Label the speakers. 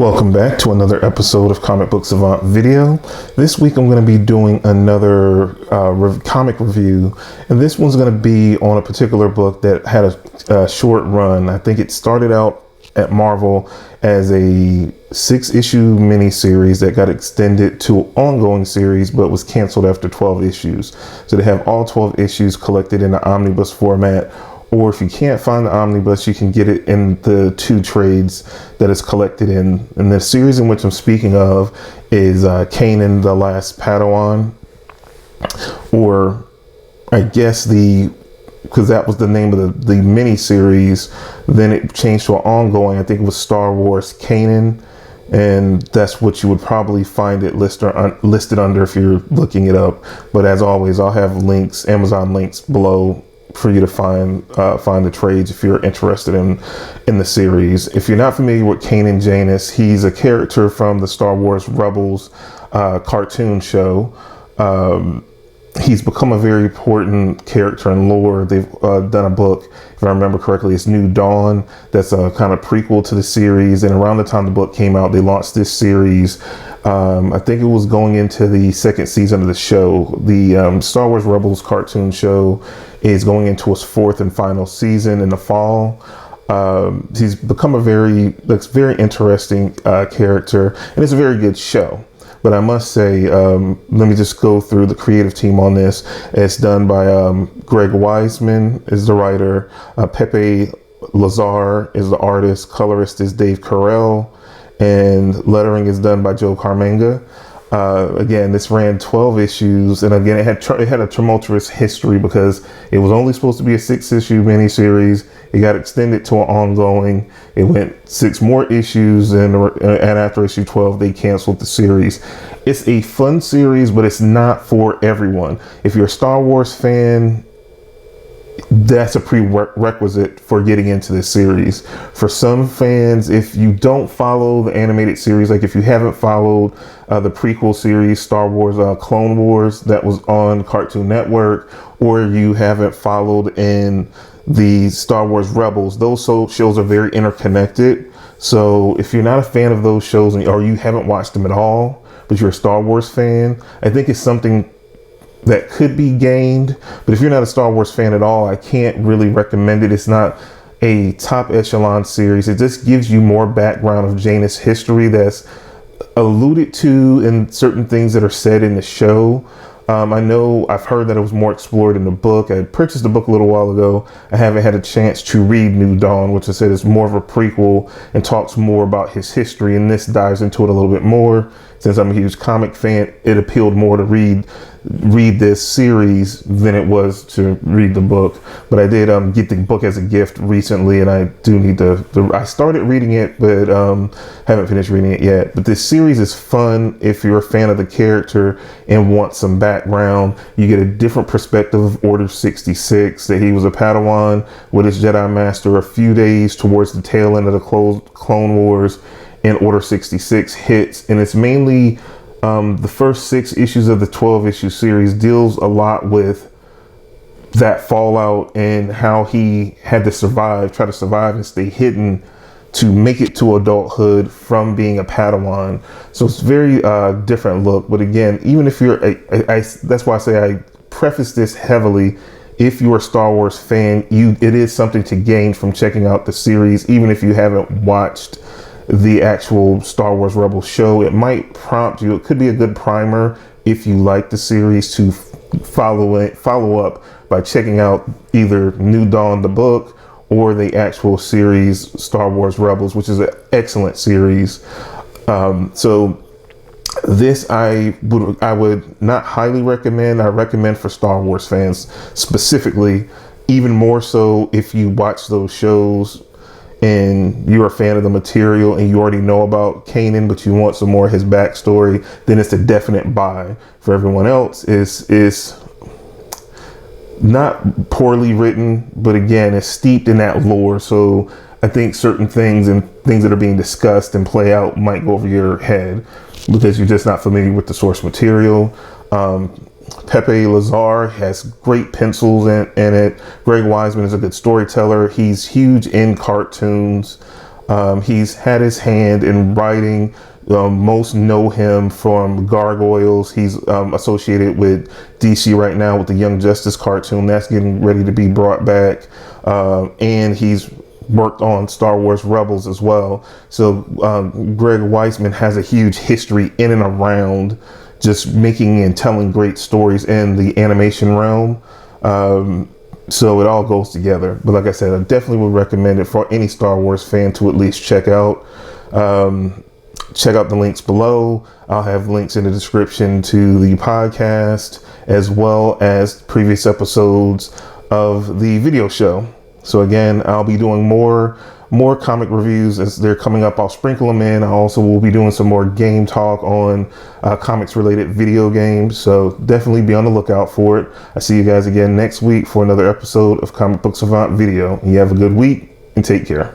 Speaker 1: Welcome back to another episode of Comic Book Savant video. This week I'm going to be doing another comic review, and this one's going to be on a particular book that had a short run. I think it started out at Marvel as a 6-issue miniseries that got extended to an ongoing series but was canceled after 12 issues. So they have all 12 issues collected in an omnibus format, or if you can't find the omnibus, you can get it in the 2 trades that is collected in. And the series in which I'm speaking of is Kanan, the Last Padawan, or I guess because that was the name of the mini series. Then it changed to an ongoing. I think it was Star Wars Kanan, and that's what you would probably find it listed under if you're looking it up. But as always, I'll have links, Amazon links below, for you to find the trades if you're interested in the series. If you're not familiar with Kanan Jarrus, he's a character from the Star Wars Rebels cartoon show. He's become a very important character in lore. They've done a book, if I remember correctly, it's New Dawn. That's a kind of prequel to the series. And around the time the book came out, they launched this series. I think it was going into the 2nd season of the show. The Star Wars Rebels cartoon show is going into its 4th and final season in the fall. He's become a very interesting character, and it's a very good show. But I must say, let me just go through the creative team on this. It's done by Greg Wiseman is the writer, Pepe Lazar is the artist, colorist is Dave Carell, and lettering is done by Joe Caramagna. Again, this ran 12 issues, and again, it had a tumultuous history because it was only supposed to be a 6-issue miniseries. It got extended to an ongoing. It went 6 more issues, and after issue 12, they canceled the series. It's a fun series, but it's not for everyone. If you're a Star Wars fan, that's a prerequisite for getting into this series. For some fans, if you don't follow the animated series, like if you haven't followed the prequel series, Star Wars Clone Wars, that was on Cartoon Network, or you haven't followed in the Star Wars Rebels, those shows are very interconnected. So if you're not a fan of those shows, or you haven't watched them at all, but you're a Star Wars fan, I think it's something that could be gained. But if you're not a Star Wars fan at all, I can't really recommend it. It's not a top echelon series. It just gives you more background of Janus history that's alluded to in certain things that are said in the show. I know I've heard that it was more explored in the book. I purchased the book a little while ago. I haven't had a chance to read New Dawn, which I said is more of a prequel and talks more about his history, and this dives into it a little bit more. Since I'm a huge comic fan, it appealed more to read this series than it was to read the book. But I did get the book as a gift recently, and I do need I started reading it, but haven't finished reading it yet. But this series is fun if you're a fan of the character and want some background. You get a different perspective of Order 66, that he was a Padawan with his Jedi Master a few days towards the tail end of the Clone Wars, and Order 66 hits. And it's mainly the first 6 issues of the 12-issue series deals a lot with that fallout and how he had to try to survive and stay hidden to make it to adulthood from being a Padawan. So it's very different look. But again, even if you're that's why I say I preface this heavily. If you're a Star Wars fan, it is something to gain from checking out the series, even if you haven't watched the actual Star Wars Rebels show. It might prompt you. It could be a good primer if you like the series to follow up by checking out either New Dawn, the book, or the actual series Star Wars Rebels, which is an excellent series. So this I would not highly recommend. I recommend for Star Wars fans specifically, even more so if you watch those shows and you're a fan of the material and you already know about Kanan, but you want some more of his backstory, then it's a definite buy. For everyone else, is not poorly written, but again, it's steeped in that lore. So I think certain things and things that are being discussed and play out might go over your head because you're just not familiar with the source material. Pepe Lazar has great pencils in it. Greg Wiseman is a good storyteller. He's huge in cartoons. He's had his hand in writing. Most know him from Gargoyles. He's associated with DC right now with the Young Justice cartoon that's getting ready to be brought back. And he's worked on Star Wars Rebels as well. So Greg Weisman has a huge history in and around just making and telling great stories in the animation realm. So it all goes together. But like I said, I definitely would recommend it for any Star Wars fan to at least check out. Check out the links below. I'll have links in the description to the podcast as well as previous episodes of the video show. So again, I'll be doing more comic reviews as they're coming up. I'll sprinkle them in. I also will be doing some more game talk on comics related video games. So definitely be on the lookout for it. I see you guys again next week for another episode of Comic Book Savant Video. You have a good week and take care.